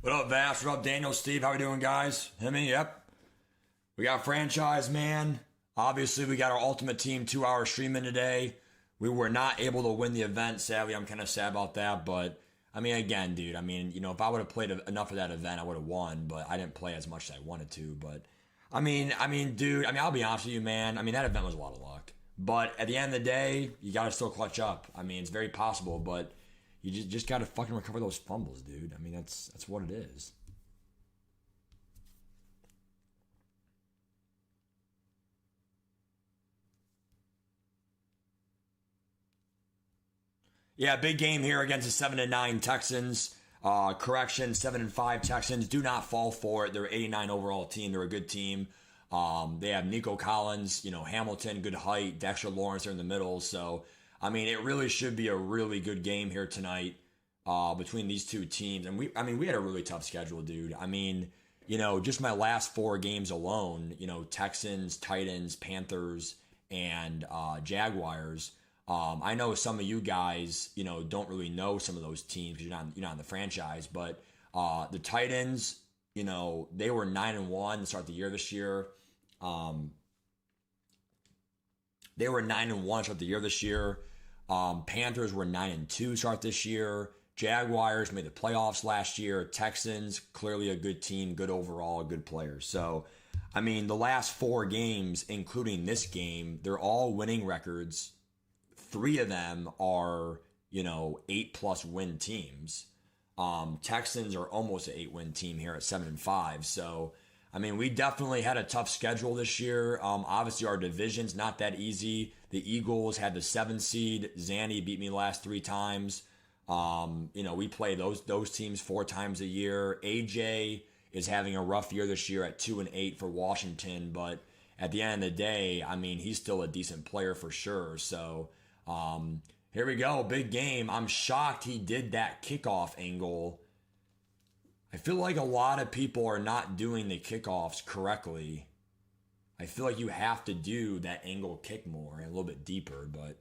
What up, Vash? What up, Daniel, Steve? How we doing, guys? Himmy, yep. We got franchise, man. Obviously, we got our Ultimate Team 2-hour streaming today. We were not able to win the event, sadly. I'm kind of sad about that, but I mean, again, dude, I mean, if I would have played enough of that event, I would have won, but I didn't play as much as I wanted to. But dude, I'll be honest with you, man. I mean, that event was a lot of luck. But at the end of the day, you got to still clutch up. I mean, it's very possible, but you just got to fucking recover those fumbles, dude. I mean, that's what it is. Yeah, big game here against the 7-9 Texans. Correction, 7-5 Texans. Do not fall for it. They're 89 overall team. They're a good team. They have Nico Collins, Hamilton, good height. Dexter Lawrence are in the middle. So, I mean, it really should be a really good game here tonight between these two teams. And we had a really tough schedule, dude. I mean, just my last 4 games alone, Texans, Titans, Panthers, and Jaguars. I know some of you guys, don't really know some of those teams because you're not in the franchise. But the Titans, they were 9-1 to start the year this year. They were 9-1 to start the year this year. Panthers were 9-2 to start this year. Jaguars made the playoffs last year. Texans, clearly a good team, good overall, good players. So, I mean, the last 4 games, including this game, they're all winning records. 3 of them are, 8+ win teams. Texans are almost an 8-win team here at 7-5. So, I mean, we definitely had a tough schedule this year. Obviously, our division's not that easy. The Eagles had the 7 seed. Zanny beat me the last 3 times. We play those teams 4 times a year. AJ is having a rough year this year at 2-8 for Washington, but at the end of the day, I mean, he's still a decent player for sure. So, here we go, big game. I'm shocked he did that kickoff angle. I feel like a lot of people are not doing the kickoffs correctly. I feel like you have to do that angle kick more and a little bit deeper, but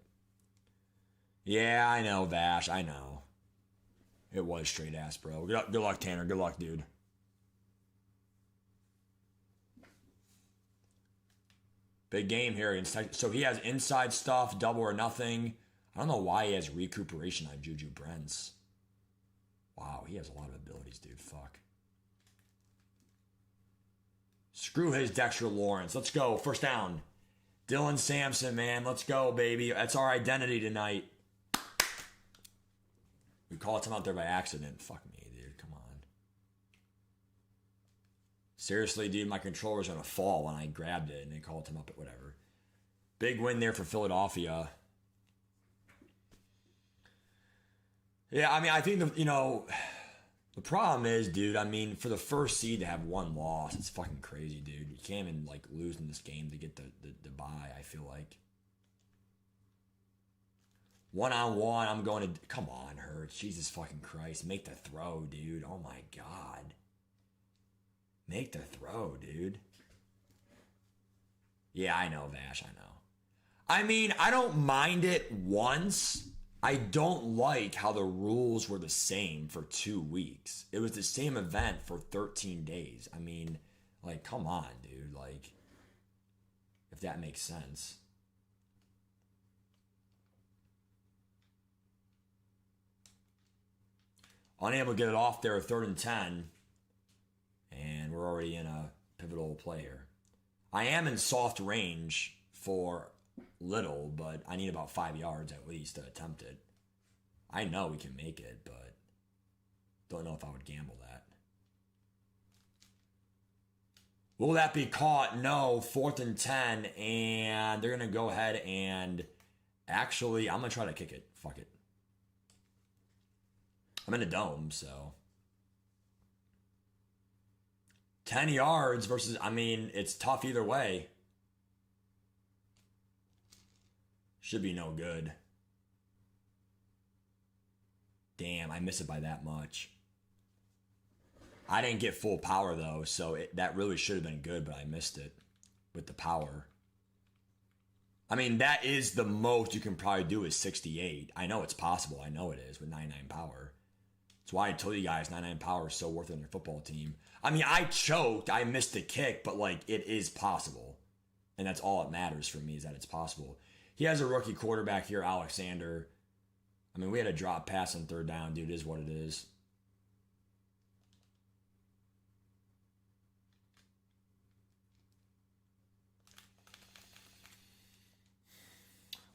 yeah, I know, Vash, I know. It was straight ass, bro. Good luck, Tanner. Good luck, dude. Big game here. So he has inside stuff, double or nothing. I don't know why he has recuperation on Juju Brents. Wow, he has a lot of abilities, dude. Fuck. Screw his Dexter Lawrence. Let's go. First down. Dylan Sampson, man. Let's go, baby. That's our identity tonight. We called him out there by accident. Fuck me, dude. Come on. Seriously, dude, my controller's going to fall when I grabbed it and they called him up at whatever. Big win there for Philadelphia. Yeah, I mean, I think, the problem is, dude, I mean, for the first seed to have 1 loss, it's fucking crazy, dude. You can't even, lose in this game to get the bye, I feel like. 1-on-1, I'm going to... Come on, Hurts. Jesus fucking Christ. Make the throw, dude. Oh, my God. Make the throw, dude. Yeah, I know, Vash. I know. I mean, I don't mind it once. I don't like how the rules were the same for 2 weeks. It was the same event for 13 days. I mean, come on, dude. If that makes sense. Unable to get it off there, 3rd and 10. And we're already in a pivotal play here. I am in soft range for little, but I need about 5 yards at least to attempt it. I know we can make it, but don't know if I would gamble that. Will that be caught? No. 4th and 10, and they're going to go ahead and actually, I'm going to try to kick it. Fuck it. I'm in a dome, so 10 yards versus, I mean, it's tough either way. Should be no good. Damn, I miss it by that much. I didn't get full power, though, so that really should have been good, but I missed it with the power. I mean, that is the most you can probably do is 68. I know it's possible. I know it is with 99 power. That's why I told you guys 99 power is so worth it on your football team. I mean, I choked, I missed the kick, but like it is possible. And that's all that matters for me is that it's possible. He has a rookie quarterback here, Alexander. I mean, we had a drop pass on third down, dude. It is what it is.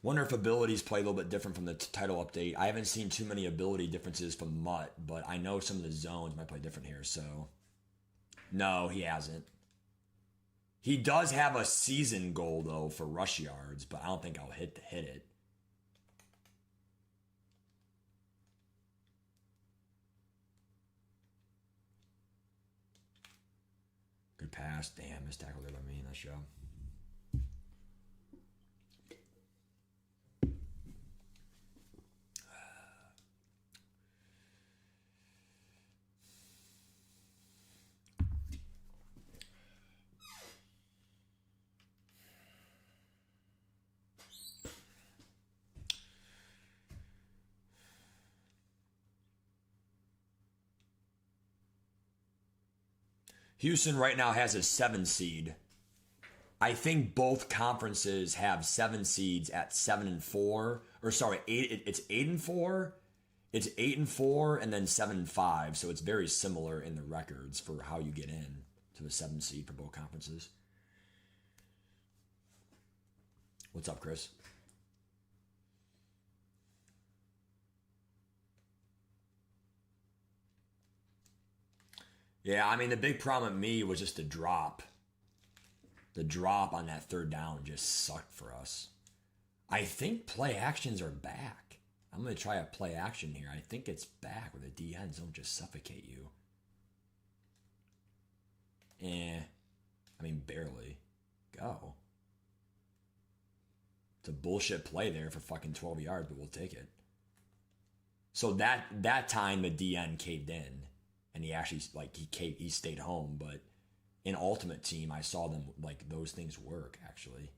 Wonder if abilities play a little bit different from the title update. I haven't seen too many ability differences from Mutt, but I know some of the zones might play different here, so. No, he hasn't. He does have a season goal, though, for rush yards, but I don't think I'll hit it. Good pass. Damn, missed tackle there by me. Nice job. Houston right now has a 7 seed. I think both conferences have 7 seeds at 7 and 4. Or sorry, it's 8 and 4. It's 8 and 4 and then 7 and 5. So it's very similar in the records for how you get in to the 7 seed for both conferences. What's up, Chris? Yeah, I mean, the big problem with me was just the drop. The drop on that third down just sucked for us. I think play actions are back. I'm going to try a play action here. I think it's back where the DNs don't just suffocate you. I mean, barely. Go. It's a bullshit play there for fucking 12 yards, but we'll take it. So that time the DN caved in. And he actually, like, he stayed home. But in Ultimate Team, I saw them, like, those things work, actually.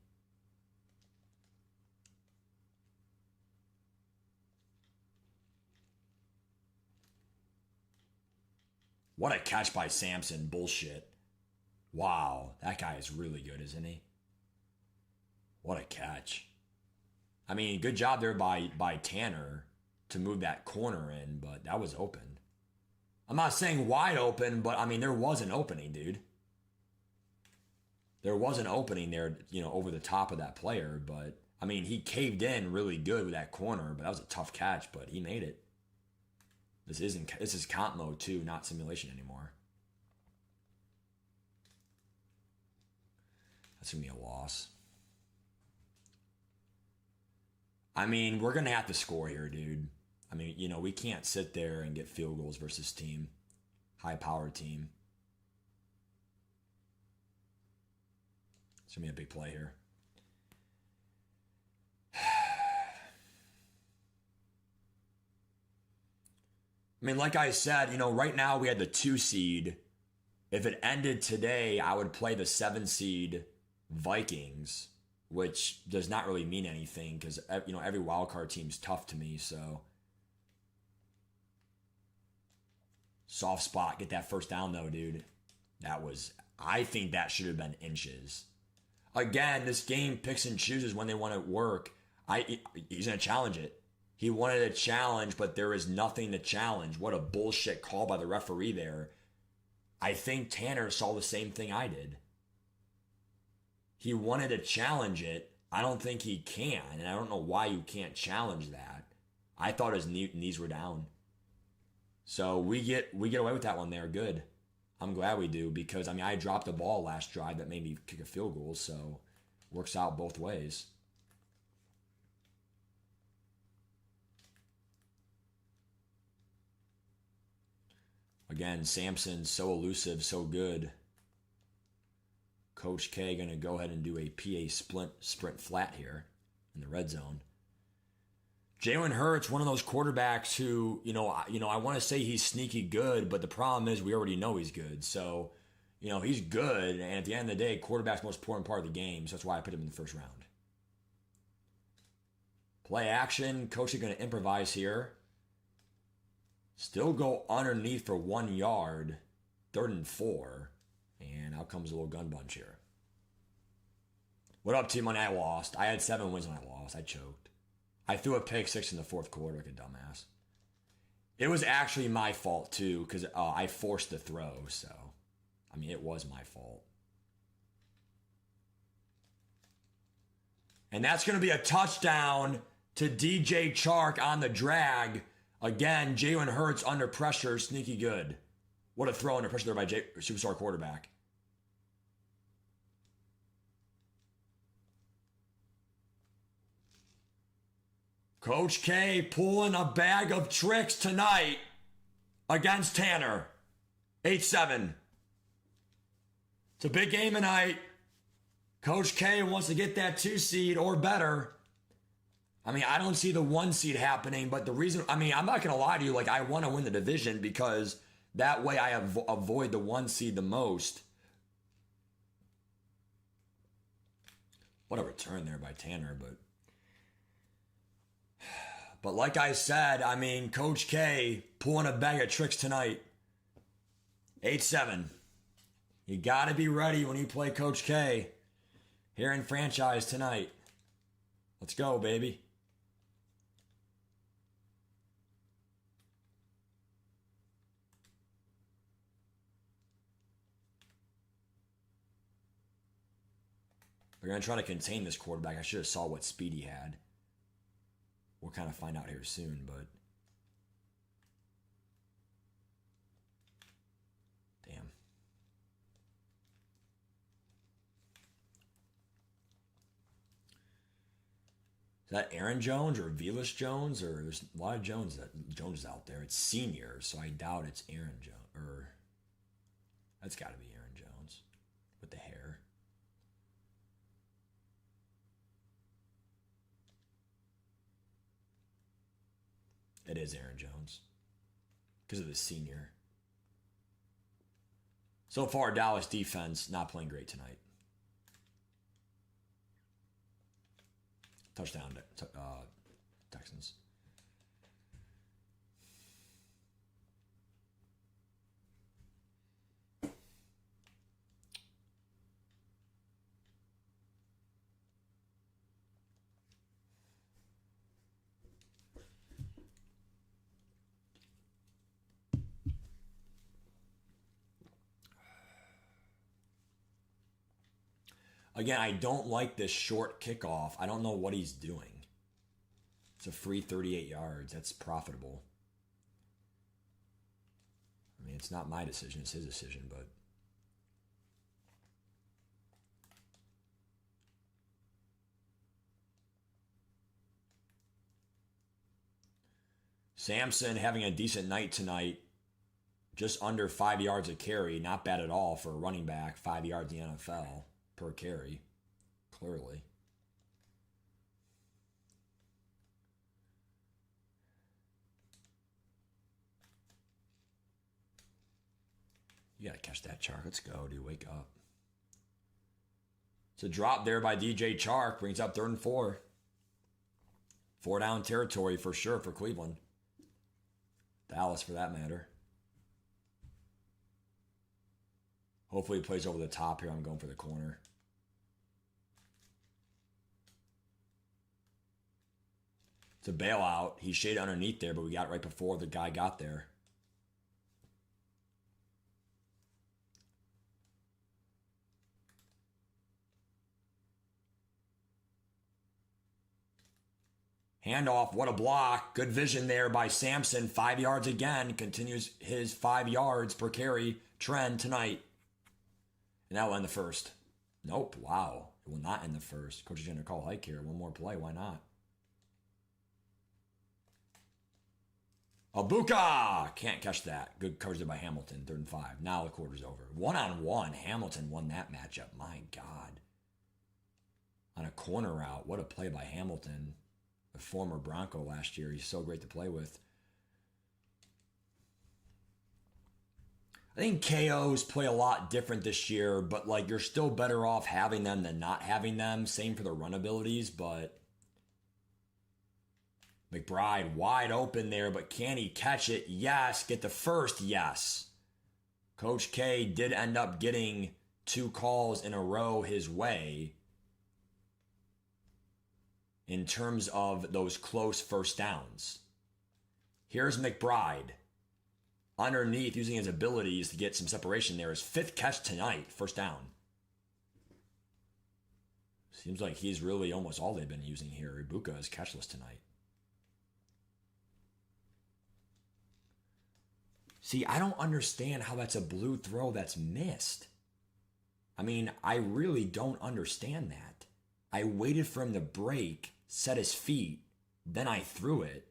What a catch by Sampson. Bullshit. Wow. That guy is really good, isn't he? What a catch. I mean, good job there by Tanner to move that corner in, but that was open. I'm not saying wide open, but I mean, there was an opening, dude. There was an opening there, you know, over the top of that player, but I mean, he caved in really good with that corner, but that was a tough catch, but he made it. This is comp mode too, not simulation anymore. That's going to be a loss. I mean, we're going to have to score here, dude. I mean, you know, we can't sit there and get field goals versus team. High-powered team. It's going to be a big play here. I mean, like I said, you know, right now we had the 2 seed. If it ended today, I would play the 7 seed Vikings, which does not really mean anything because, you know, every wildcard team's tough to me, so... Soft spot. Get that first down, though, dude. That was... I think that should have been inches. Again, this game picks and chooses when they want to work. He's going to challenge it. He wanted a challenge, but there is nothing to challenge. What a bullshit call by the referee there. I think Tanner saw the same thing I did. He wanted to challenge it. I don't think he can, and I don't know why you can't challenge that. I thought his knees were down. So we get away with that one there. Good. I'm glad we do because, I mean, I dropped the ball last drive that made me kick a field goal, so works out both ways. Again, Sampson, so elusive, so good. Coach K going to go ahead and do a PA sprint flat here in the red zone. Jalen Hurts, one of those quarterbacks who, I want to say he's sneaky good, but the problem is we already know he's good. So, he's good, and at the end of the day, quarterback's the most important part of the game, so that's why I put him in the first round. Play action. Coach is going to improvise here. Still go underneath for 1 yard. 3rd and 4. And out comes a little gun bunch here. What up, team? Money? I lost. I had 7 wins when I lost. I choked. I threw a pick 6 in the 4th quarter like a dumbass. It was actually my fault, too, because I forced the throw. So, I mean, it was my fault. And that's going to be a touchdown to DJ Chark on the drag. Again, Jalen Hurts under pressure. Sneaky good. What a throw under pressure there by superstar quarterback. Coach K pulling a bag of tricks tonight against Tanner. 8-7. It's a big game tonight. Coach K wants to get that 2 seed or better. I mean, I don't see the 1 seed happening, but the reason, I mean, I'm not going to lie to you. Like, I want to win the division because that way I avoid the 1 seed the most. What a return there by Tanner, but like I said, I mean, Coach K pulling a bag of tricks tonight. 8-7. You got to be ready when you play Coach K here in franchise tonight. Let's go, baby. They're going to try to contain this quarterback. I should have saw what speed he had. We'll kind of find out here soon, but damn. Is that Aaron Jones or Velas Jones? Or there's a lot of Jones out there. It's senior, so I doubt it's Aaron Jones. Or that's got to be Aaron Jones with the hair. It is Aaron Jones because of the senior. So far, Dallas defense not playing great tonight. Touchdown, Texans. Again, I don't like this short kickoff. I don't know what he's doing. It's a free 38 yards. That's profitable. I mean, it's not my decision. It's his decision, but Samson having a decent night tonight. Just under 5 yards a carry. Not bad at all for a running back. 5 yards in the NFL. Per carry, clearly. You gotta catch that, Chark. Let's go, dude. Wake up. It's a drop there by DJ Chark. Brings up 3rd and 4. 4 down territory for sure for Cleveland. Dallas, for that matter. Hopefully he plays over the top here. I'm going for the corner. It's a bailout. He shaded underneath there, but we got it right before the guy got there. Handoff, what a block. Good vision there by Samson. 5 yards again. Continues his 5 yards per carry trend tonight. And that will end the first. Nope, wow. It will not end the first. Coach is going to call hike here. One more play, why not? Abuka! Can't catch that. Good coverage there by Hamilton. 3rd and 5. Now the quarter's over. 1-on-1. Hamilton won that matchup. My God. On a corner route. What a play by Hamilton. The former Bronco last year. He's so great to play with. I think KOs play a lot different this year, but like you're still better off having them than not having them. Same for the run abilities, but McBride wide open there, but can he catch it? Yes. Get the first? Yes. Coach K did end up getting 2 calls in a row his way in terms of those close first downs. Here's McBride underneath, using his abilities to get some separation there. His 5th catch tonight, first down. Seems like he's really almost all they've been using here. Ibuka is catchless tonight. See, I don't understand how that's a blue throw that's missed. I mean, I really don't understand that. I waited for him to break, set his feet, then I threw it.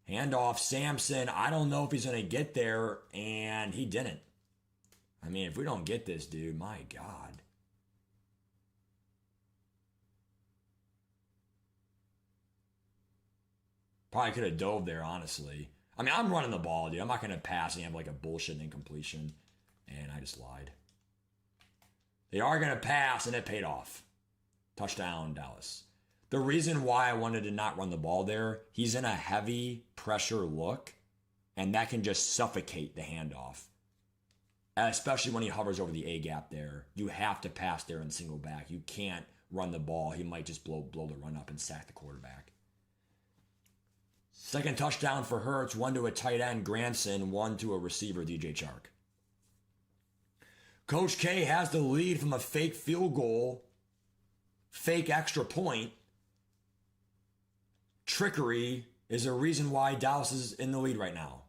Handoff, Sampson. I don't know if he's going to get there, and he didn't. I mean, if we don't get this, dude, my God. Probably could have dove there, honestly. I mean, I'm running the ball, dude. I'm not going to pass and have like a bullshit incompletion. And I just lied. They are going to pass, and it paid off. Touchdown, Dallas. The reason why I wanted to not run the ball there, he's in a heavy pressure look, and that can just suffocate the handoff. Especially when he hovers over the A gap there. You have to pass there and single back. You can't run the ball. He might just blow the run up and sack the quarterback. Second touchdown for Hurts, 1 to a tight end, Granson, 1 to a receiver, DJ Chark. Coach K has the lead from a fake field goal, fake extra point. Trickery is a reason why Dallas is in the lead right now.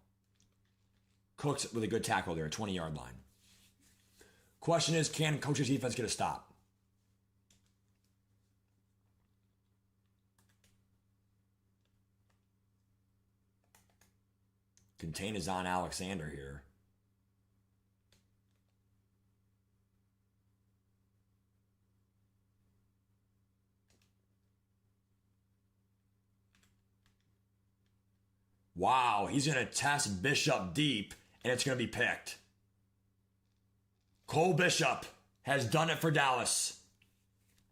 Cooks with a good tackle there, 20-yard line. Question is, can Coach's defense get a stop? Contain is on Alexander here. Wow, he's going to test Bishop deep, and it's going to be picked. Cole Bishop has done it for Dallas.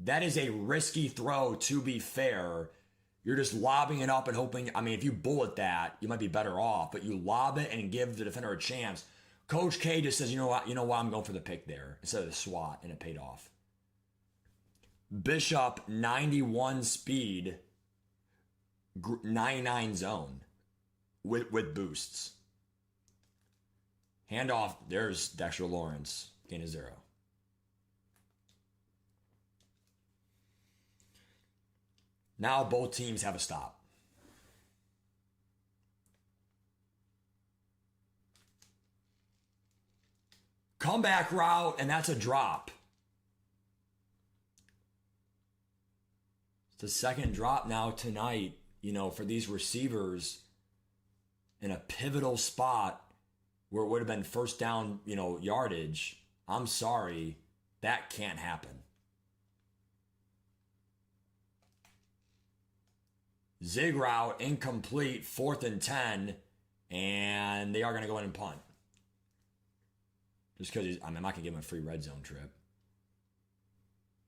That is a risky throw, to be fair. You're just lobbing it up and hoping, I mean, if you bullet that, you might be better off, but you lob it and give the defender a chance. Coach K just says, you know what, I'm going for the pick there instead of the swat, and it paid off. Bishop, 91 speed, 99 zone with boosts. Handoff, there's Dexter Lawrence, gain of 0. Now both teams have a stop. Comeback route, and that's a drop. It's the second drop now tonight, for these receivers in a pivotal spot where it would have been first down, yardage. I'm sorry, that can't happen. Zig route, incomplete, 4th and 10, and they are going to go in and punt. Just because I'm not going to give him a free red zone trip.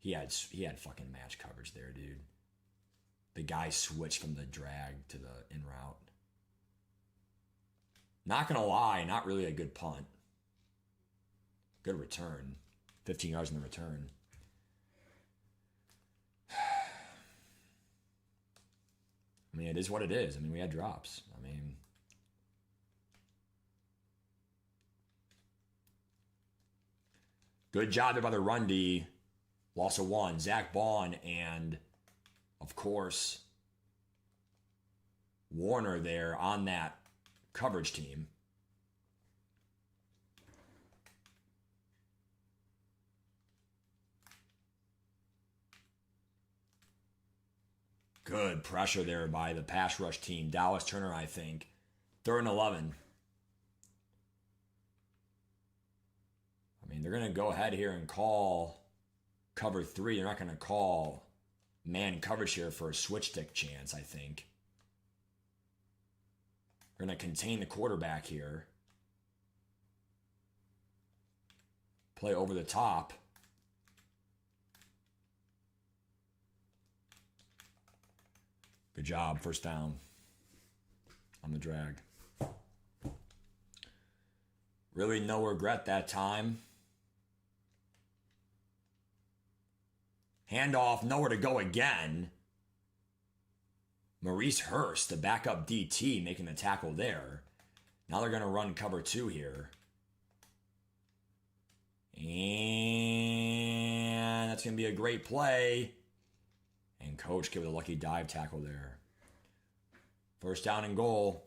He had fucking match coverage there, dude. The guy switched from the drag to the in route. Not going to lie, not really a good punt. Good return. 15 yards in the return. I mean, it is what it is. I mean, we had drops. Good job there by the run D. Loss of 1. Zach Bond and, of course, Warner there on that coverage team. Good pressure there by the pass rush team. Dallas Turner, I think. 3rd and 11. I mean, they're going to go ahead here and call cover 3. They're not going to call man coverage here for a switch stick chance, I think. They're going to contain the quarterback here. Play over the top. Good job. First down on the drag. Really no regret that time. Handoff, nowhere to go again. Maurice Hurst, the backup DT, making the tackle there. Now they're going to run cover 2 here. And that's going to be a great play. And Coach gave it a lucky dive tackle there. First down and goal.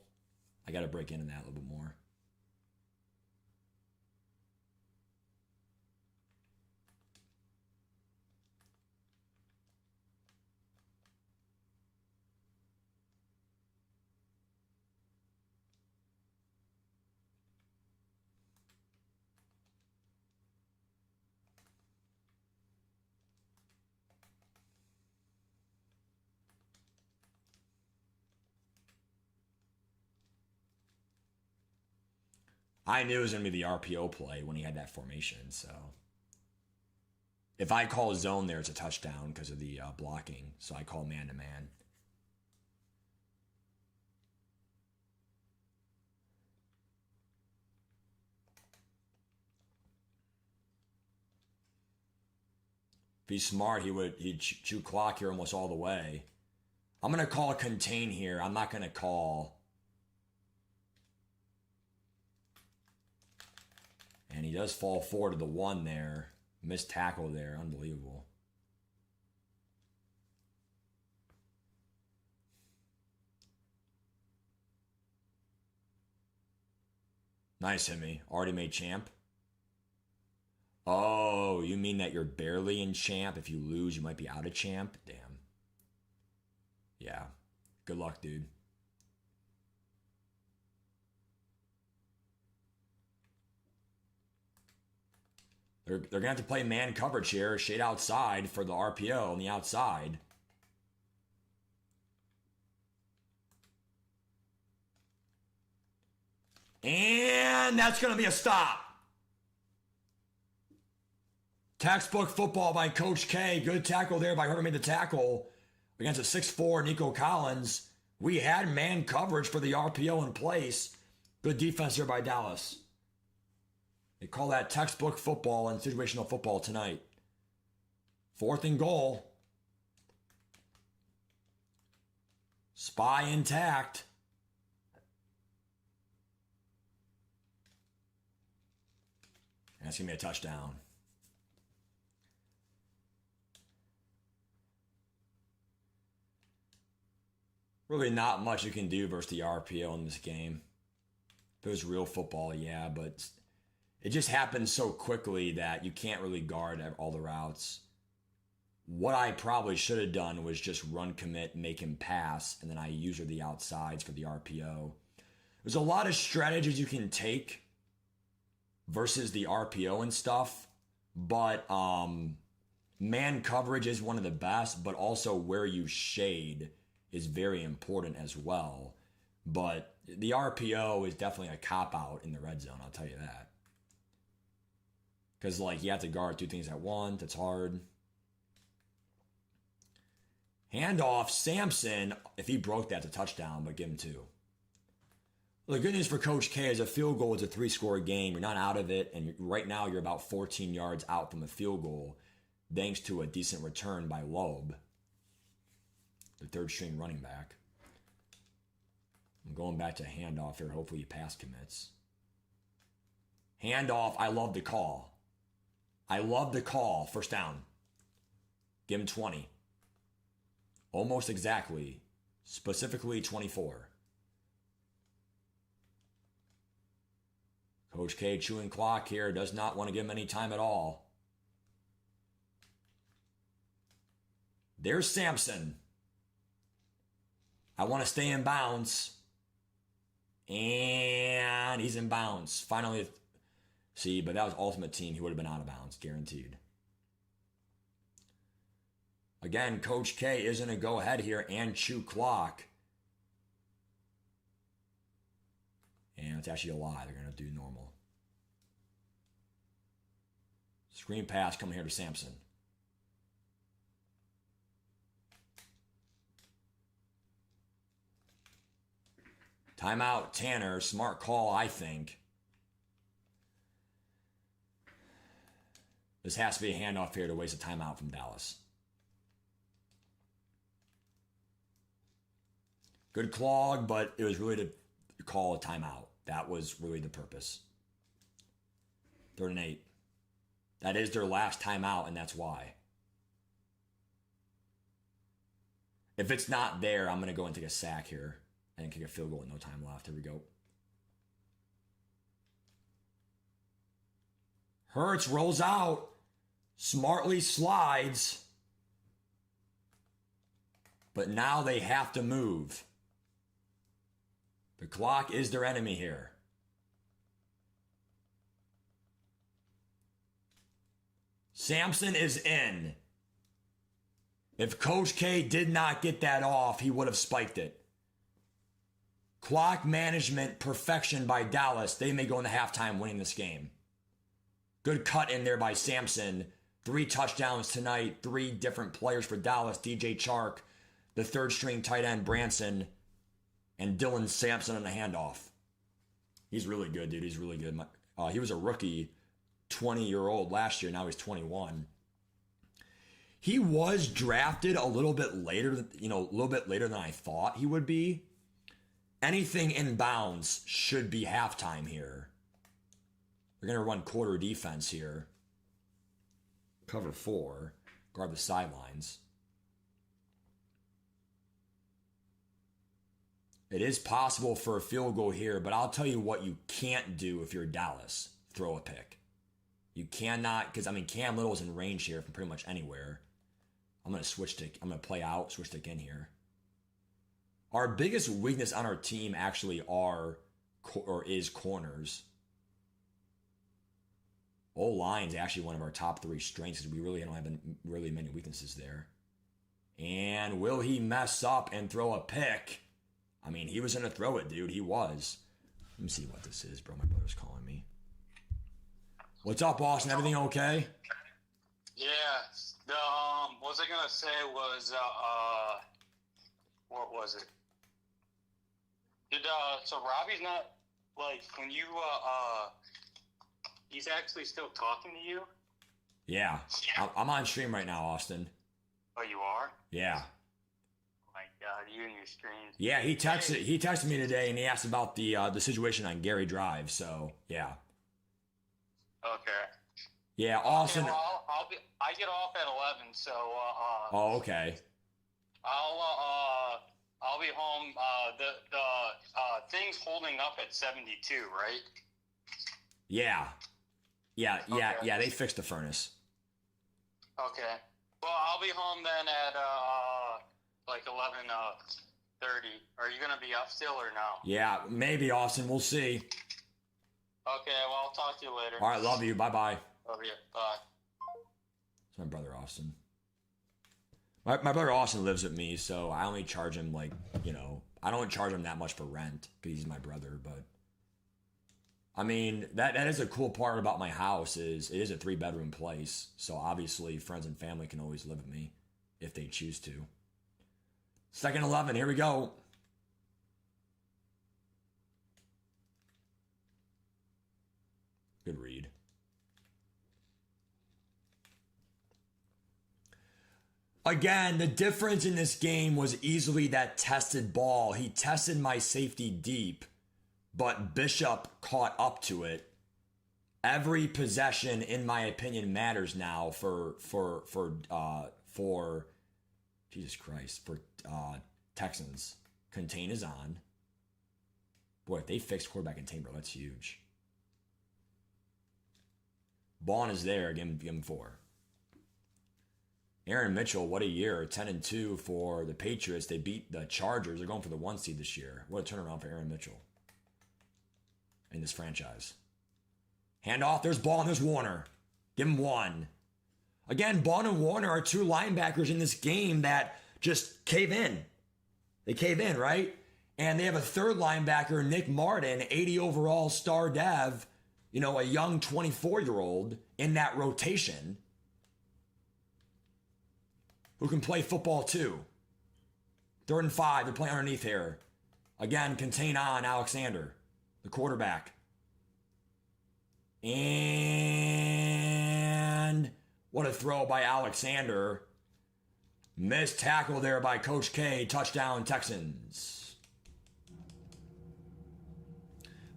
I got to break into that a little bit more. I knew it was going to be the RPO play when he had that formation, so. If I call zone there, it's a touchdown because of the blocking, so I call man-to-man. If he's smart, he'd chew clock here almost all the way. I'm going to call a contain here. I'm not going to call... And he does fall forward to the 1 there. Missed tackle there. Unbelievable. Nice hit me. Already made champ. Oh, you mean that you're barely in champ? If you lose, you might be out of champ? Damn. Yeah. Good luck, dude. They're going to have to play man coverage here. Shade outside for the RPO on the outside. And that's going to be a stop. Textbook football by Coach K. Good tackle there by whoever made the tackle. Against a 6'4" Nico Collins. We had man coverage for the RPO in place. Good defense here by Dallas. They call that textbook football and situational football tonight. 4th and goal. Spy intact. And that's going to be a touchdown. Really not much you can do versus the RPO in this game. If it was real football, yeah, but... It just happens so quickly that you can't really guard all the routes. What I probably should have done was just run commit, make him pass, and then I use the outsides for the RPO. There's a lot of strategies you can take versus the RPO and stuff, but man coverage is one of the best, but also where you shade is very important as well. But the RPO is definitely a cop-out in the red zone, I'll tell you that. Because, like, you have to guard 2 things at once. It's hard. Handoff, Sampson. If he broke that, it's a touchdown, but give him 2. Well, the good news for Coach K is a field goal is a 3-score game. You're not out of it, and right now you're about 14 yards out from the field goal, thanks to a decent return by Loeb, the 3rd-string running back. I'm going back to handoff here. Hopefully he pass commits. Handoff, I love the call. I love the call. First down. Give him 20. Almost exactly. Specifically 24. Coach K chewing clock here. Does not want to give him any time at all. There's Sampson. I want to stay in bounds. And he's in bounds. Finally... See, but that was Ultimate Team. He would have been out of bounds, guaranteed. Again, Coach K is going to go ahead here and chew clock. And it's actually a lie. They're going to do normal. Screen pass coming here to Sampson. Timeout, Tanner. Smart call, I think. This has to be a handoff here to waste a timeout from Dallas. Good clog, but it was really to call a timeout. That was really the purpose. 3rd and 8. That is their last timeout, and that's why. If it's not there, I'm going to go and take a sack here and kick a field goal with no time left. Here we go. Hurts rolls out. Smartly slides. But now they have to move. The clock is their enemy here. Sampson is in. If Coach K did not get that off, he would have spiked it. Clock management perfection by Dallas. They may go into halftime winning this game. Good cut in there by Sampson. 3 touchdowns tonight. 3 different players for Dallas. DJ Chark, the 3rd string tight end Branson, and Dylan Sampson on the handoff. He's really good, dude. He's really good. He was a rookie, 20-year-old last year. Now he's 21. He was drafted a little bit later, a little bit later than I thought he would be. Anything in bounds should be halftime here. They're going to run quarter defense here. Cover 4. Guard the sidelines. It is possible for a field goal here, but I'll tell you what you can't do if you're Dallas. Throw a pick. You cannot, because, Cam Little's in range here from pretty much anywhere. I'm going to play out, switch stick in here. Our biggest weakness on our team actually is corners. O-line's actually one of our top 3 strengths because we really don't have really many weaknesses there. And will he mess up and throw a pick? He was going to throw it, dude. He was. Let me see what this is, bro. My brother's calling me. What's up, Austin? Everything okay? Yeah. What was I going to say was, what was it? So Robbie's not, when you, he's actually still talking to you? Yeah. I'm on stream right now, Austin. Oh, you are? Yeah. Oh my God, you and your streams. Yeah, he texted me today and he asked about the situation on Gary Drive, so yeah. Okay. Yeah, Austin. Okay, well, I get off at 11, so oh, okay. I'll be home. The thing's holding up at 72, right? Yeah. Yeah, Okay. they fixed the furnace. Okay. Well, I'll be home then at 11:30. Are you gonna be up still or no? Yeah, maybe, Austin. We'll see. Okay, well, I'll talk to you later. All right, love you. Bye-bye. Love you. Bye. It's my brother, Austin. My brother Austin lives with me, so I only charge him I don't charge him that much for rent because he's my brother, but that is a cool part about my house is it is a 3-bedroom place, so obviously friends and family can always live with me if they choose to. 2nd 11, here we go. Good read. Again, the difference in this game was easily that tested ball. He tested my safety deep, but Bishop caught up to it. Every possession, in my opinion, matters now for Jesus Christ, for Texans. Contain is on. Boy, if they fixed quarterback and Tabor, that's huge. Vaughn is there. Give him 4. Aaron Mitchell, what a year. 10-2 for the Patriots. They beat the Chargers. They're going for the 1 seed this year. What a turnaround for Aaron Mitchell in this franchise. Handoff. There's Ball and there's Warner. Give him 1. Again, Ball and Warner are 2 linebackers in this game that just cave in. They cave in, right? And they have a 3rd linebacker, Nick Martin, 80 overall star dev, a young 24-year-old in that rotation who can play football too. 3rd and 5, they're playing underneath here. Again, contain on Alexander, the quarterback. And what a throw by Alexander. Missed tackle there by Coach K. Touchdown, Texans.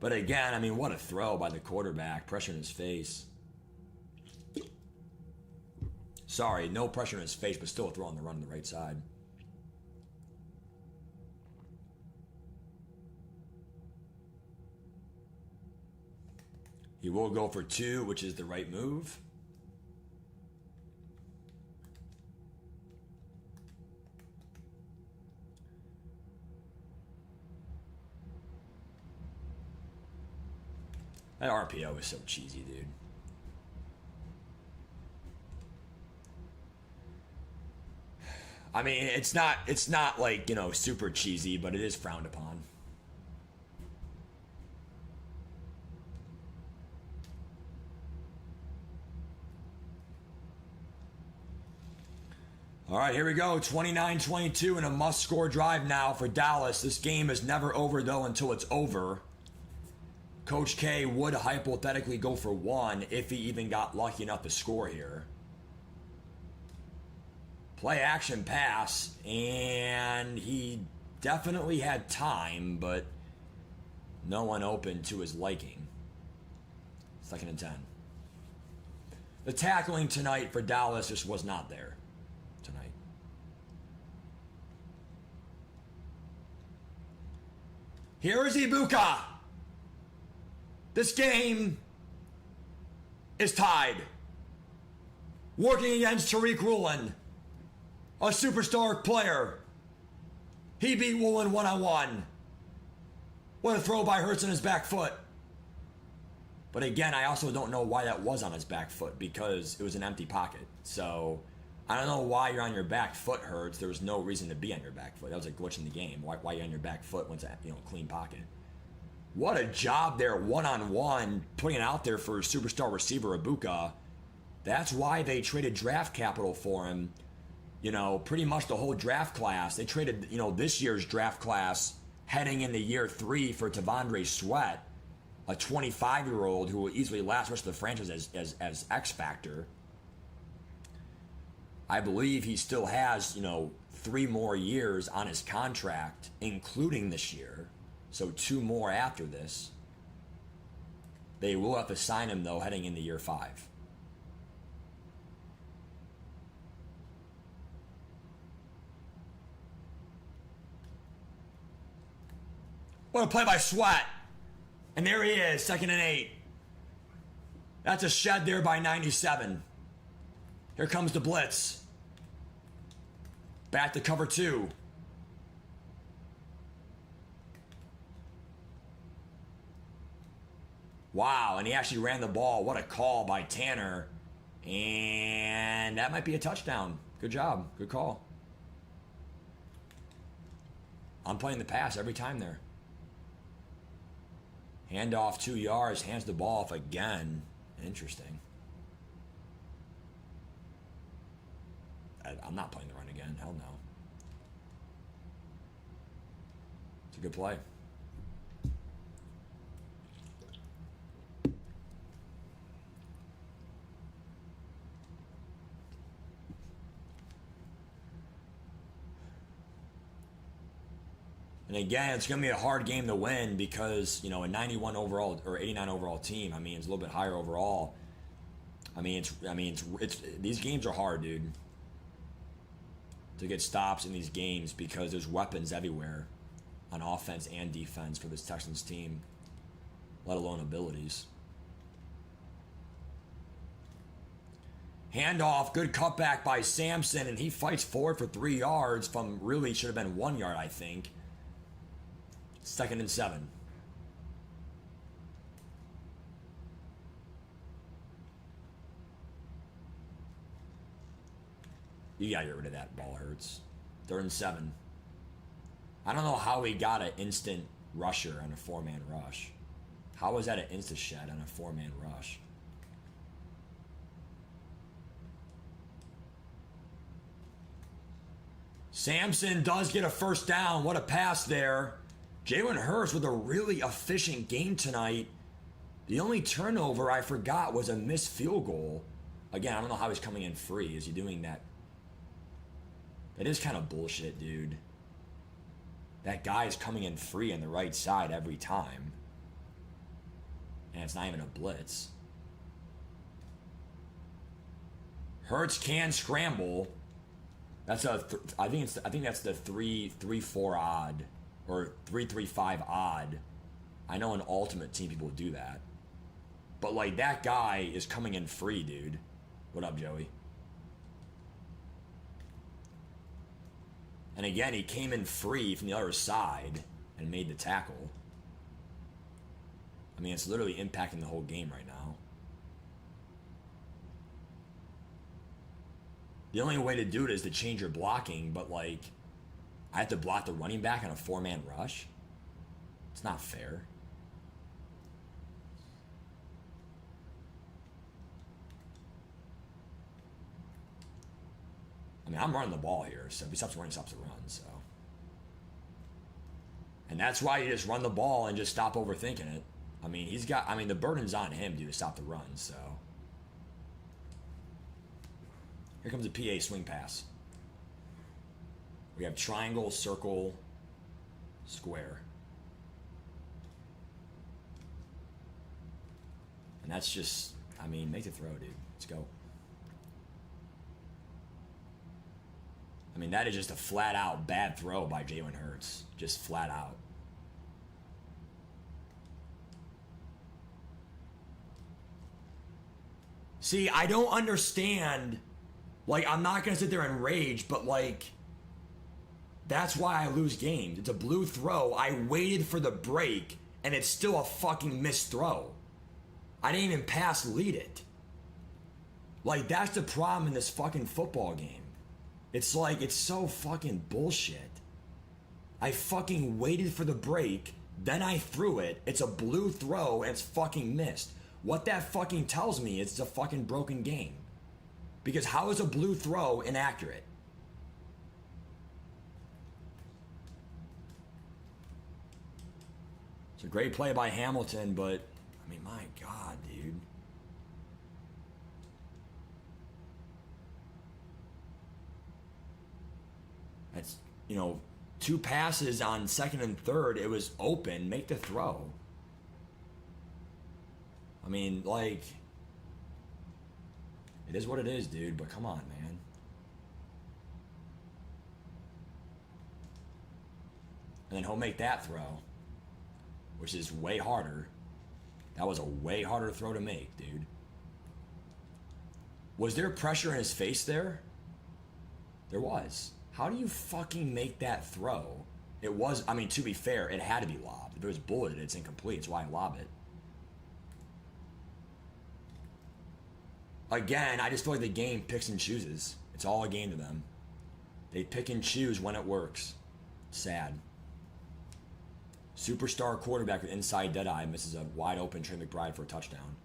But again, I mean, what a throw by the quarterback. Pressure in his face. Sorry, no pressure in his face, but still a throw on the run on the right side. He will go for 2, which is the right move. That RPO is so cheesy, dude. I mean, it's not like, you know, super cheesy, but it is frowned upon. All right, here we go. 29-22 and a must-score drive now for Dallas. This game is never over, though, until it's over. Coach K would hypothetically go for 1 if he even got lucky enough to score here. Play action pass, and he definitely had time, but no one open to his liking. 2nd and 10. The tackling tonight for Dallas just was not there tonight. Here is Ibuka. This game is tied. Working against Tariq Woolen, a superstar player. He beat Woolen one-on-one. What a throw by Hurts on his back foot. But again, I also don't know why that was on his back foot because it was an empty pocket. So I don't know why you're on your back foot, Hurts. There was no reason to be on your back foot. That was a glitch in the game. Why you're on your back foot when it's a clean pocket. What a job there, one-on-one, putting it out there for superstar receiver Ibuka. That's why they traded draft capital for him. You know, pretty much the whole draft class. They traded, this year's draft class heading into year 3 for Tavondre Sweat, a 25-year-old who will easily last the rest of the franchise as X Factor. I believe he still has, 3 more years on his contract, including this year. So 2 more after this. They will have to sign him, though, heading into year 5. What a play by Sweat. And there he is, 2nd and 8. That's a shed there by 97. Here comes the blitz. Back to cover 2. Wow, and he actually ran the ball. What a call by Tanner. And that might be a touchdown. Good job. Good call. I'm playing the pass every time there. Handoff 2 yards, hands the ball off again. Interesting. I'm not playing the run again. Hell no. It's a good play. And again, it's going to be a hard game to win because, a 91 overall or 89 overall team, I mean, it's a little bit higher overall. It's these games are hard, dude. To get stops in these games because there's weapons everywhere on offense and defense for this Texans team, let alone abilities. Handoff, good cutback by Sampson, and he fights forward for 3 yards from really should have been 1 yard, I think. 2nd and 7. You gotta get rid of that ball, Hurts. 3rd and 7. I don't know how he got an instant rusher on a 4-man rush. How was that an instant shed on a 4-man rush? Sampson does get a first down. What a pass there. Jalen Hurts with a really efficient game tonight. The only turnover I forgot was a missed field goal. Again, I don't know how he's coming in free. Is he doing that? That is kind of bullshit, dude. That guy is coming in free on the right side every time. And it's not even a blitz. Hurts can scramble. That's I think that's the 3-3-4 odd or 3-3-5 odd. I know in Ultimate Team people do that. But like that guy is coming in free, dude. What up, Joey? And again, he came in free from the other side and made the tackle. I mean, it's literally impacting the whole game right now. The only way to do it is to change your blocking, but like, I have to block the running back on a 4-man rush? It's not fair. I mean, I'm running the ball here, so if he stops running, he stops the run, so. And that's why you just run the ball and just stop overthinking it. I mean, the burden's on him, dude, to stop the run, so. Here comes a PA swing pass. We have triangle, circle, square. And that's just, I mean, make the throw, dude. Let's go. I mean, that is just a flat-out bad throw by Jalen Hurts. Just flat out. See, I don't understand. Like, I'm not going to sit there and rage, but, like, that's why I lose games. It's a blue throw. I waited for the break, and it's still a fucking missed throw. I didn't even pass lead it. Like, that's the problem in this fucking football game. It's like, it's so fucking bullshit. I fucking waited for the break, then I threw it. It's a blue throw, and it's fucking missed. What that fucking tells me is it's a fucking broken game. Because how is a blue throw inaccurate? It's a great play by Hamilton, but, I mean, my God, dude. That's, 2 passes on second and third. It was open. Make the throw. I mean, like, it is what it is, dude, but come on, man. And then he'll make that throw, which is way harder. That was a way harder throw to make, dude. Was there pressure in his face there? There was. How do you fucking make that throw? It was, I mean, to be fair, it had to be lobbed. If it was bulleted, it's incomplete. It's why I lob it. Again, I just feel like the game picks and chooses. It's all a game to them. They pick and choose when it works. Sad. Superstar quarterback with inside deadeye misses a wide open Trey McBride for a touchdown.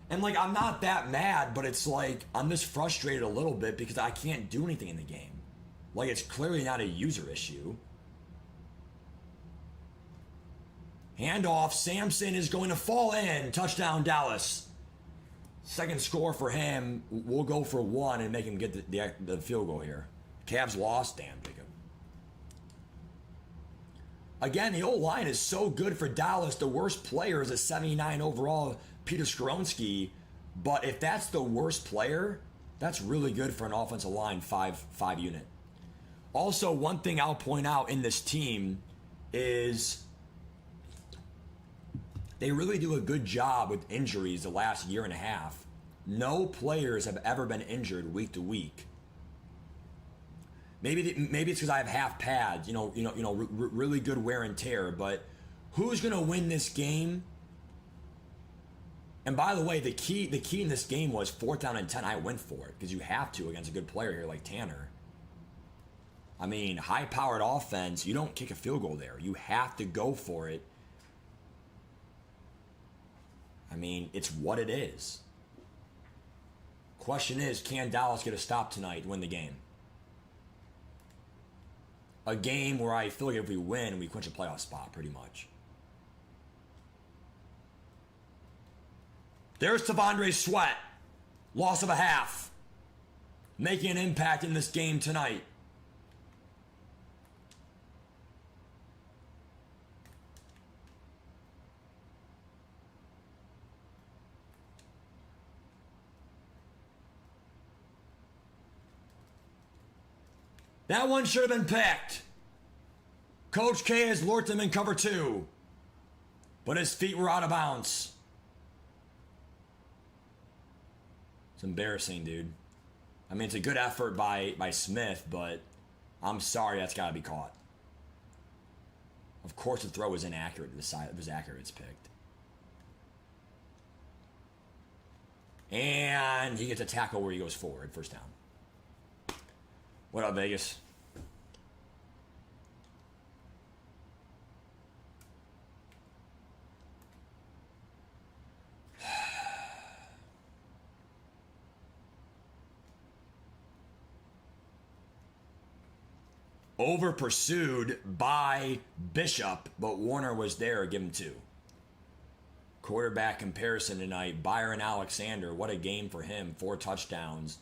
And like, I'm not that mad, but it's like, I'm just frustrated a little bit because I can't do anything in the game. Like, it's clearly not a user issue. Handoff, Sampson is going to fall in. Touchdown, Dallas. Second score for him. We'll go for 1 and make him get the field goal here. Cavs lost. Damn, Jacob. Again, the old line is so good for Dallas. The worst player is a 79 overall, Peter Skoronski. But if that's the worst player, that's really good for an offensive line 5 unit. Also, one thing I'll point out in this team is they really do a good job with injuries the last year and a half. No players have ever been injured week to week. Maybe it's because I have half pads, really good wear and tear. But who's gonna win this game? And by the way, the key in this game was 4th down and 10. I went for it because you have to against a good player here like Tanner. I mean, high-powered offense, you don't kick a field goal there. You have to go for it. I mean, it's what it is. Question is, can Dallas get a stop tonight and win the game? a game where I feel like if we win, we clinch a playoff spot pretty much. There's T'Vondre Sweat. Loss of a half. Making an impact in this game tonight. That one should have been picked. Coach K has lurked him in cover 2. But his feet were out of bounds. It's embarrassing, dude. I mean, it's a good effort by Smith, but I'm sorry, that's got to be caught. Of course the throw was inaccurate to the side. It was accurate, it's picked. And he gets a tackle where he goes forward. First down. What up, Vegas? Over pursued by Bishop, but Warner was there. Give him 2. Quarterback comparison tonight. Byron Alexander, what a game for him. 4 touchdowns.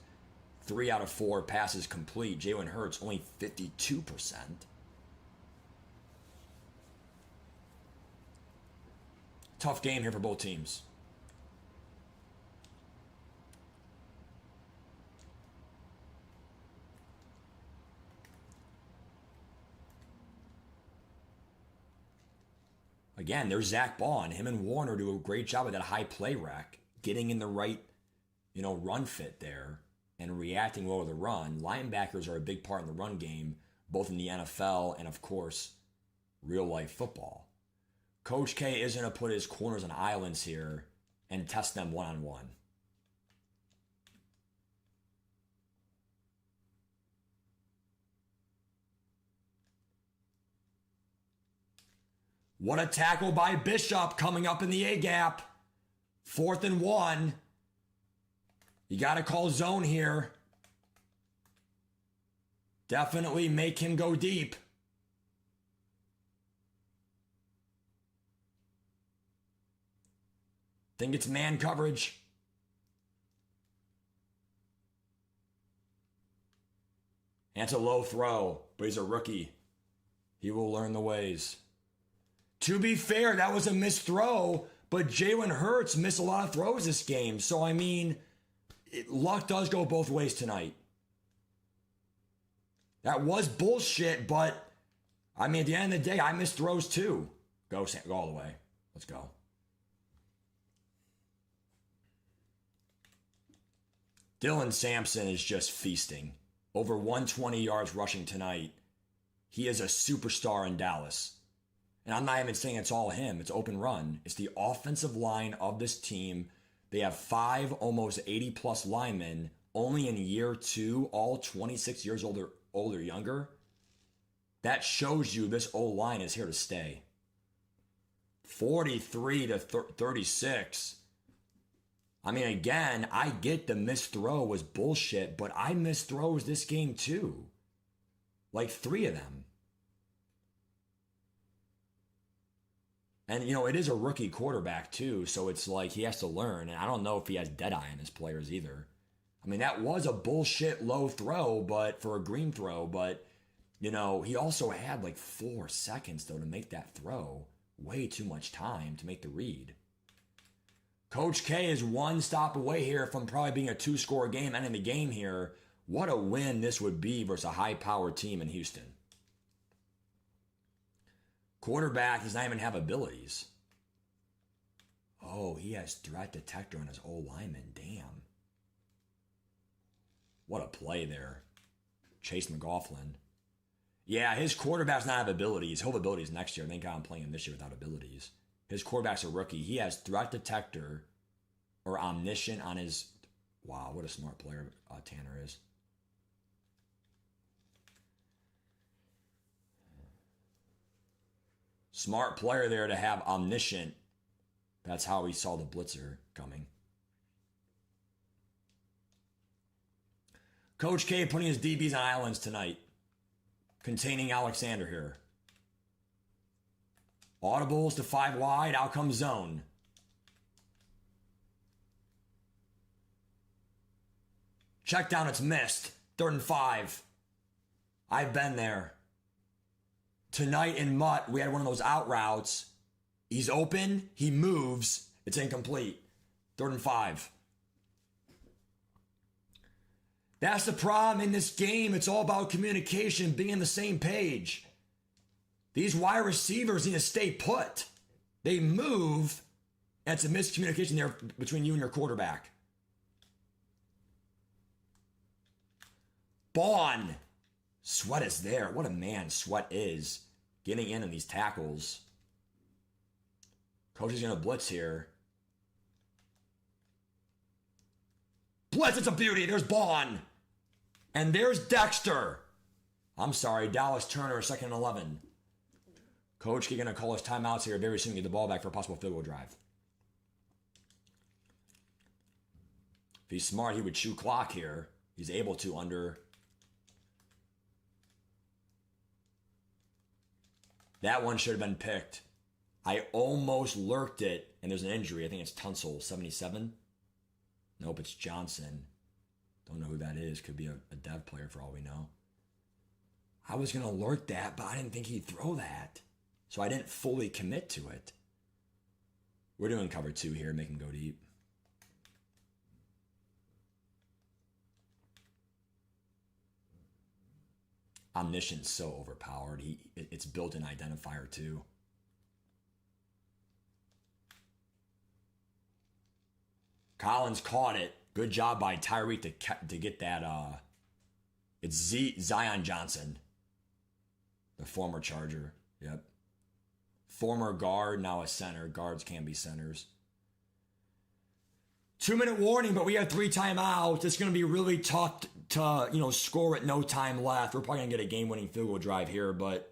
3 out of 4 passes complete. Jalen Hurts only 52%. Tough game here for both teams. Again, there's Zach Ball, and him and Warner do a great job of that high play rec, getting in the right, run fit there and reacting well to the run. Linebackers are a big part in the run game, both in the NFL and, of course, real life football. Coach K is going to put his corners on islands here and test them one-on-one. What a tackle by Bishop coming up in the A-gap. 4th and 1. You got to call zone here. Definitely make him go deep. Think it's man coverage. And it's a low throw, but he's a rookie. He will learn the ways. To be fair, that was a missed throw, but Jalen Hurts missed a lot of throws this game. So, I mean, luck does go both ways tonight. That was bullshit, but, I mean, at the end of the day, I missed throws too. Go all the way. Let's go. Dylan Sampson is just feasting. Over 120 yards rushing tonight. He is a superstar in Dallas. And I'm not even saying it's all him. It's open run. It's the offensive line of this team. They have 5 almost 80-plus linemen, only in year 2, all 26 years older, younger. That shows you this O-line is here to stay. 43 to 36. I mean, again, I get the missed throw was bullshit, but I missed throws this game too. Like 3 of them. And, it is a rookie quarterback, too, so it's like he has to learn. And I don't know if he has deadeye in his players either. I mean, that was a bullshit low throw, but for a green throw. But, he also had like 4 seconds, though, to make that throw. Way too much time to make the read. Coach K is 1 stop away here from probably being a 2-score game, ending the game here. What a win this would be versus a high-powered team in Houston. Quarterback does not even have abilities. Oh, he has threat detector on his O-lineman. Damn. What a play there. Chase McLaughlin. Yeah, his quarterback's not have abilities. He'll have abilities next year. Thank God I'm playing him this year without abilities. His quarterback's a rookie. He has threat detector or omniscient on his... Wow, what a smart player Tanner is. Smart player there to have omniscient. That's how he saw the blitzer coming. Coach K putting his DBs on islands tonight. containing Alexander here. Audibles to 5 wide. Out comes zone. Check down. It's missed. 3rd and 5. I've been there. Tonight in Mutt, we had one of those out routes. He's open. He moves. It's incomplete. 3rd and 5. That's the problem in this game. It's all about communication, being on the same page. These wide receivers need to stay put. They move, and it's a miscommunication there between you and your quarterback. Baun. Sweat is there. What a man Sweat is. Getting in on these tackles. Coach is going to blitz here. Blitz, it's a beauty. There's Baun. And there's Dexter. I'm sorry, Dallas Turner, 2nd and 11. Coach is going to call his timeouts here very soon, get the ball back for a possible field goal drive. If he's smart, he would chew clock here. He's able to under. That one should have been picked. I almost lurked it, and there's an injury. I think it's Tunsil, 77. Nope, it's Johnson. Don't know who that is. Could be a dev player for all we know. I was going to lurk that, but I didn't think he'd throw that. So I didn't fully commit to it. We're doing cover 2 here, make him go deep. Omniscient's so overpowered. It's built-in identifier too. Collins caught it. Good job by Tyreek to get that. It's Zion Johnson, the former Charger. Yep. Former guard, now a center. Guards can be centers. 2-minute warning, but we have 3 timeouts. It's going to be really tough to score at no time left. We're probably going to get a game-winning field goal drive here, but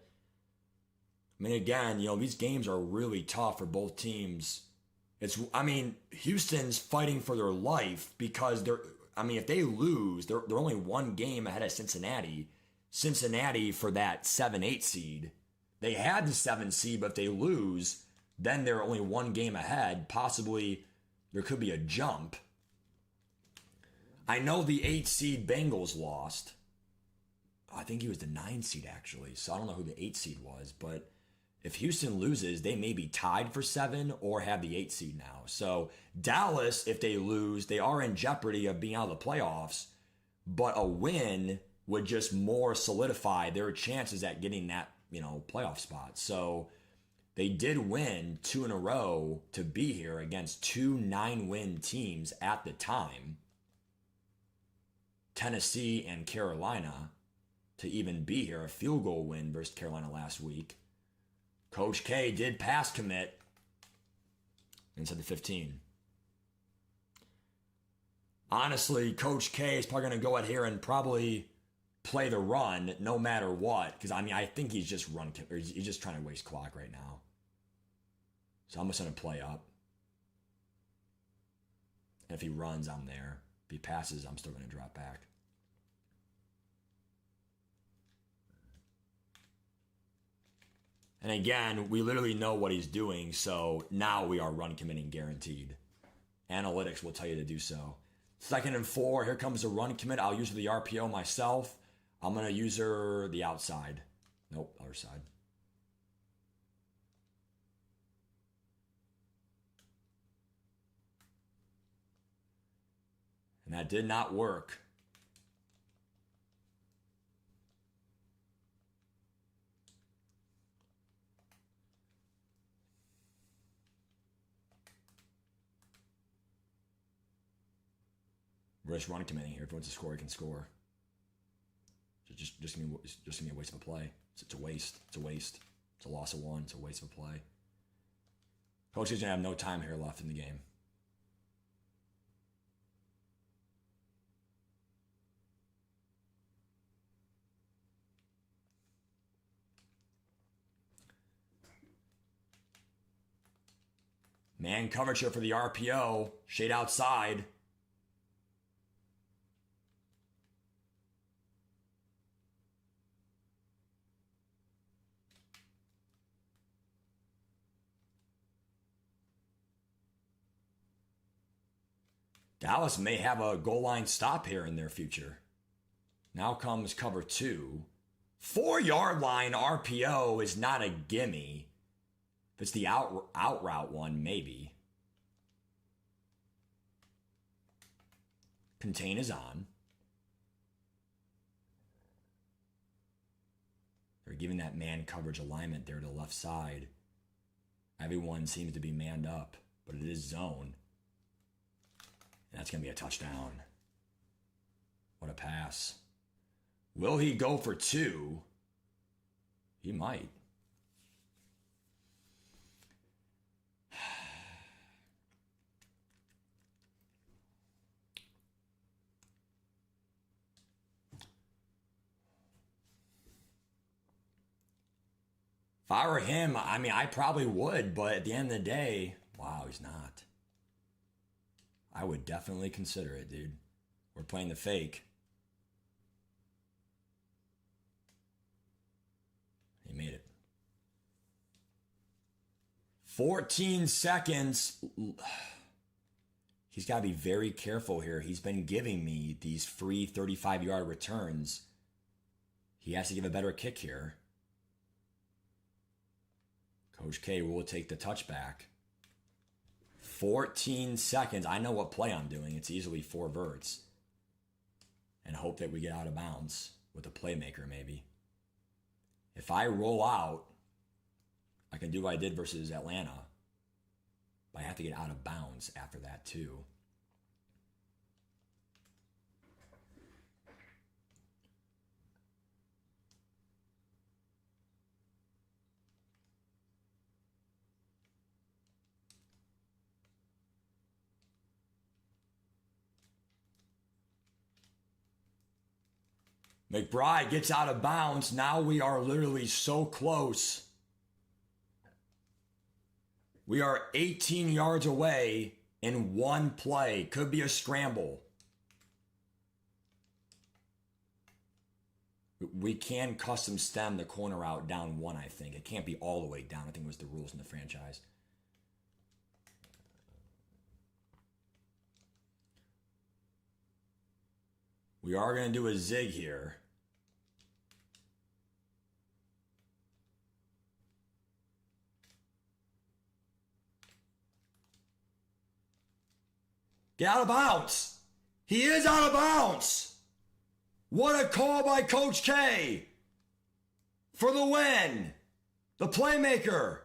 I mean, again, these games are really tough for both teams. Houston's fighting for their life because if they lose, they're only 1 game ahead of Cincinnati. Cincinnati for that 7-8 seed. They had the 7 seed, but if they lose, then they're only 1 game ahead. Possibly there could be a jump. I know the 8 seed Bengals lost. I think he was the 9 seed actually, so I don't know who the 8 seed was, but if Houston loses, they may be tied for 7 or have the 8 seed now. So Dallas, if they lose, they are in jeopardy of being out of the playoffs, but a win would just more solidify their chances at getting that, playoff spot. So they did win 2 in a row to be here against 2 9-win teams at the time. Tennessee and Carolina to even be here. A field goal win versus Carolina last week. Coach K did pass commit inside the 15. Honestly, Coach K is probably going to go out here and probably play the run no matter what. Because, I think he's just he's just trying to waste clock right now. So I'm just going to play up. And if he runs, I'm there. If he passes, I'm still going to drop back. And again, we literally know what he's doing, so now we are run committing guaranteed. Analytics will tell you to do so. 2nd and 4, here comes the run commit. I'll use the RPO myself. I'm going to use her the outside. Nope, other side. And that did not work. We're just run committing here. If he wants to score, he can score. Just gonna be a waste of a play. It's a waste. It's a waste. It's a loss of 1. It's a waste of a play. Coach is gonna have no time here left in the game. Man coverage here for the RPO. Shade outside. Dallas may have a goal line stop here in their future. Now comes cover 2. 4-yard line RPO is not a gimme. If it's the out route one, maybe. Contain is on. They're giving that man coverage alignment there to the left side. Everyone seems to be manned up, but it is zone. And that's going to be a touchdown. What a pass. Will he go for 2? He might. If I were him, I mean, I probably would, but at the end of the day, wow, he's not. I would definitely consider it, dude. We're playing the fake. He made it. 14 seconds. He's got to be very careful here. He's been giving me these free 35-yard returns. He has to give a better kick here. Coach K will take the touchback. 14 seconds. I know what play I'm doing. It's easily 4 verts. And hope that we get out of bounds with a playmaker maybe. If I roll out, I can do what I did versus Atlanta. But I have to get out of bounds after that too. McBride gets out of bounds. Now we are literally so close. We are 18 yards away in one play. Could be a scramble. We can custom stem the corner out down 1, I think. It can't be all the way down. I think it was the rules in the franchise. We are going to do a zig here. Get out of bounds. He is out of bounds. What a call by Coach K. For the win. The playmaker.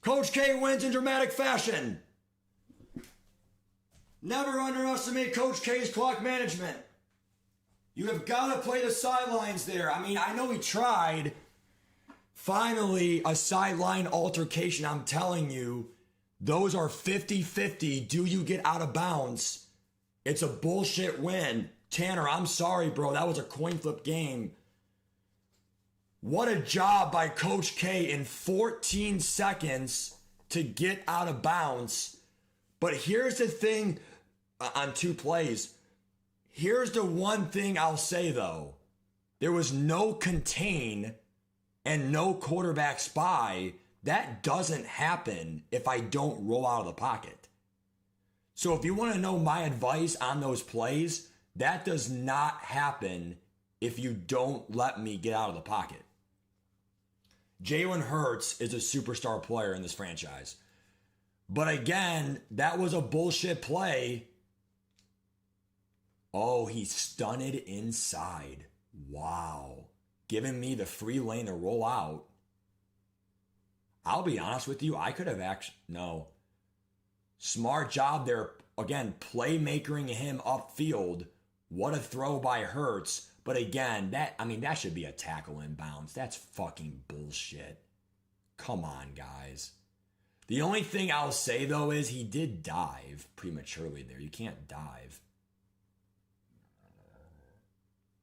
Coach K wins in dramatic fashion. Never underestimate Coach K's clock management. You have got to play the sidelines there. I mean, I know he tried. Finally, a sideline altercation. I'm telling you, those are 50-50. Do you get out of bounds? It's a bullshit win. Tanner, I'm sorry, bro. That was a coin flip game. What a job by Coach K in 14 seconds to get out of bounds. But here's the thing on 2 plays. Here's the one thing I'll say, though. There was no contain and no quarterback spy. That doesn't happen if I don't roll out of the pocket. So if you want to know my advice on those plays, that does not happen if you don't let me get out of the pocket. Jalen Hurts is a superstar player in this franchise. But again, that was a bullshit play. Oh, he stunted inside. Wow. Giving me the free lane to roll out. I'll be honest with you, I could have actually... No. Smart job there. Again, playmakering him upfield. What a throw by Hurts. But again, that should be a tackle in bounds. That's fucking bullshit. Come on, guys. The only thing I'll say, though, is he did dive prematurely there. You can't dive.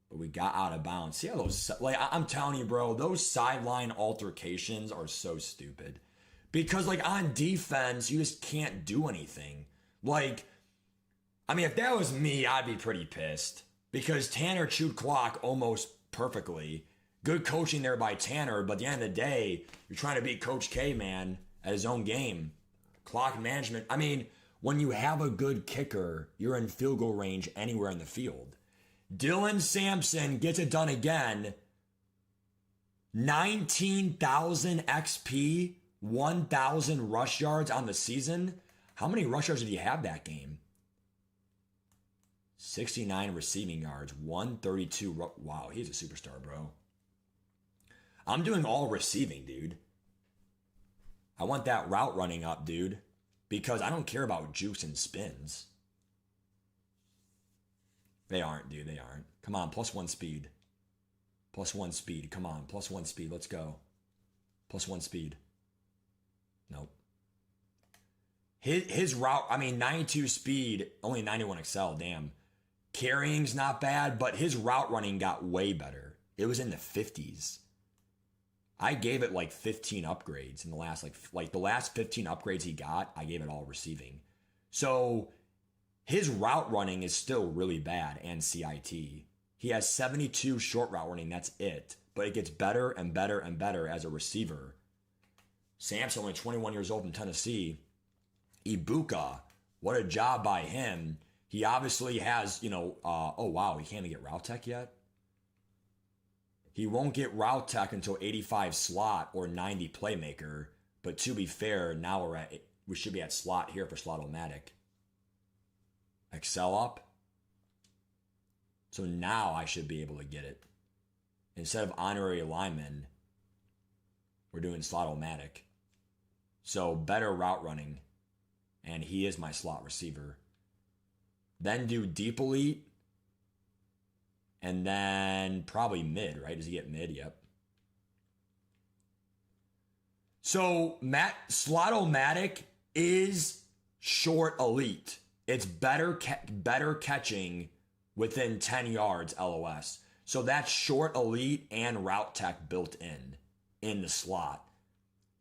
But we got out of bounds. See how those... Like, I'm telling you, bro, those sideline altercations are so stupid. Because, like, on defense, you just can't do anything. Like, I mean, if that was me, I'd be pretty pissed. Because Tanner chewed clock almost perfectly. Good coaching there by Tanner, but at the end of the day, you're trying to beat Coach K, man. at his own game. Clock management. I mean, when you have a good kicker, you're in field goal range anywhere in the field. Dylan Sampson gets it done again. 19,000 XP, 1,000 rush yards on the season. How many rush yards did he have that game? 69 receiving yards, 132. Wow, he's a superstar, bro. I'm doing all receiving, dude. I want that route running up, dude, because I don't care about juice and spins. They aren't, dude. They aren't. Come on, +1 speed. +1 speed. Come on, +1 speed. Let's go. +1 speed. Nope. His route, I mean, 92 speed, only 91 excel, damn. Carrying's not bad, but his route running got way better. It was in the 50s. I gave it like 15 upgrades in the last, like the last 15 upgrades he got, I gave it all receiving. So his route running is still really bad and CIT. He has 72 short route running, that's it. But it gets better and better and better as a receiver. Sampson, only 21 years old from Tennessee. Ibuka, what a job by him. He obviously has, oh wow, he can't even get route tech yet? He won't get route tech until 85 slot or 90 playmaker. But to be fair, now we should be at slot here for Slot-O-Matic. Excel up. So now I should be able to get it. Instead of honorary lineman, we're doing Slot-O-Matic. So better route running. And he is my slot receiver. Then do deep elite. And then probably mid, right? Does he get mid? Yep. So Slot-O-Matic is short elite. It's better catching within 10 yards LOS. So that's short elite and route tech built in the slot.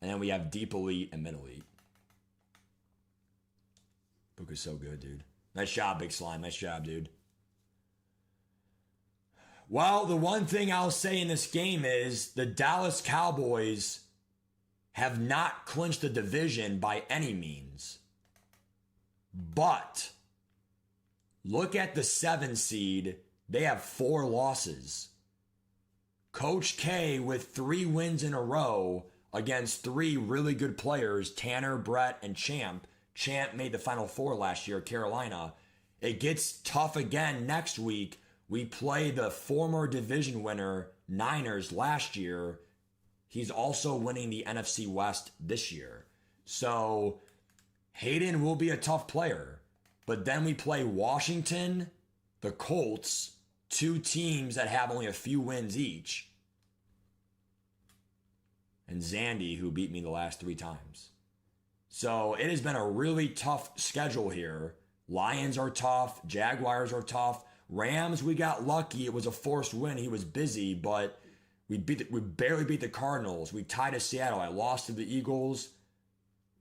And then we have deep elite and mid elite. Book is so good, dude. Nice job, Big Slime. Nice job, dude. Well, the one thing I'll say in this game is the Dallas Cowboys have not clinched the division by any means. But look at the 7 seed. They have 4 losses. Coach K with 3 wins in a row against 3 really good players, Tanner, Brett, and Champ. Champ made the Final Four last year, Carolina. It gets tough again next week. We play the former division winner, Niners, last year. He's also winning the NFC West this year. So Hayden will be a tough player. But then we play Washington, the Colts, 2 teams that have only a few wins each, and Zandy, who beat me the last 3 times. So it has been a really tough schedule here. Lions are tough. Jaguars are tough. Rams, we got lucky. It was a forced win. He was busy, but we barely beat the Cardinals. We tied to Seattle. I lost to the Eagles.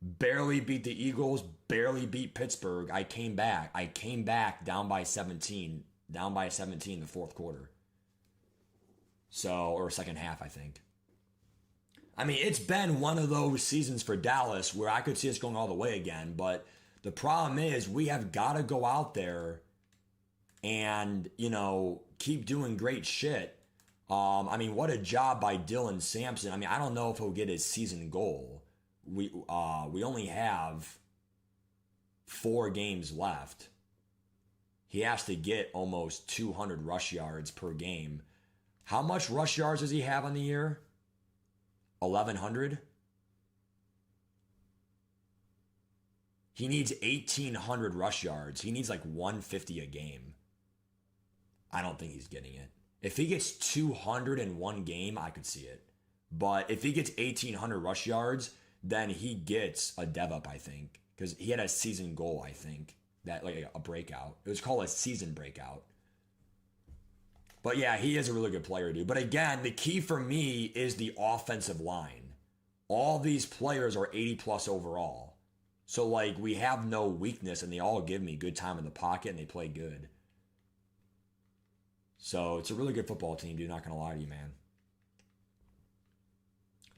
Barely beat the Eagles. Barely beat Pittsburgh. I came back down by 17. Down by 17 in the fourth quarter. So, or second half, I think. I mean, it's been one of those seasons for Dallas where I could see us going all the way again. But the problem is we have got to go out there and, keep doing great shit. I mean, what a job by Dylan Sampson. I mean, I don't know if he'll get his season goal. We only have 4 games left. He has to get almost 200 rush yards per game. How much rush yards does he have on the year? 1,100? He needs 1,800 rush yards. He needs like 150 a game. I don't think he's getting it. If he gets 200 in one game, I could see it. But if he gets 1,800 rush yards, then he gets a dev up, I think. Because he had a season goal, I think. That like a breakout. It was called a season breakout. But yeah, he is a really good player, dude. But again, the key for me is the offensive line. All these players are 80 plus overall. So like we have no weakness and they all give me good time in the pocket and they play good. So it's a really good football team, dude. Not going to lie to you, man.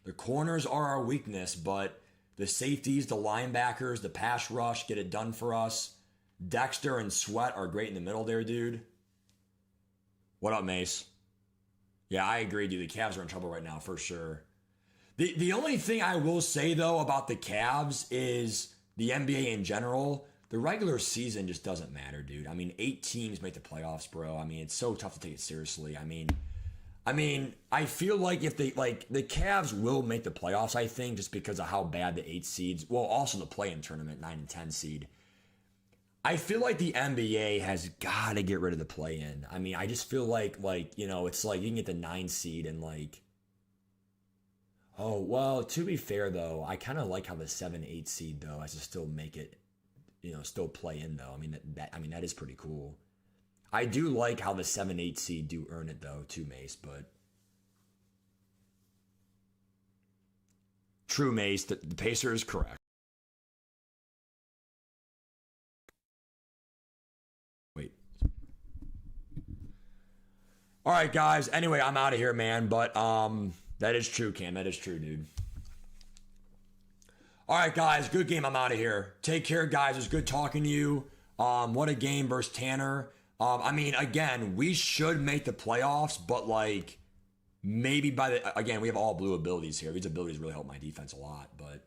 The corners are our weakness, but The safeties, the linebackers, the pass rush get it done for us. Dexter and Sweat are great in the middle there, dude. What up, Mace? Yeah, I agree, dude. The Cavs are in trouble right now, for sure. The only thing I will say, though, about the Cavs is the NBA in general, the regular season just doesn't matter, dude. I mean, 8 teams make the playoffs, bro. I mean, it's so tough to take it seriously. I mean, I feel like if they, like, the Cavs will make the playoffs, I think, just because of how bad the 8 seeds, well, also the play-in tournament, 9 and 10 seed. I feel like the NBA has got to get rid of the play-in. I mean, I just feel like, you know, it's like you can get the 9 seed and, like, oh, well, to be fair, though, I kind of like how the 7-8 seed, though, has to still make it, you know, still play in, though. I mean, that is pretty cool. I do like how the 7-8 seed do earn it, though, too, Mace, but true, Mace, the Pacer is correct. Wait. All right, guys. Anyway, I'm out of here, man, but that is true, Cam. That is true, dude. All right, guys. Good game. I'm out of here. Take care, guys. It was good talking to you. What a game versus Tanner. I mean, again, we should make the playoffs, but like maybe again, we have all blue abilities here. These abilities really help my defense a lot, but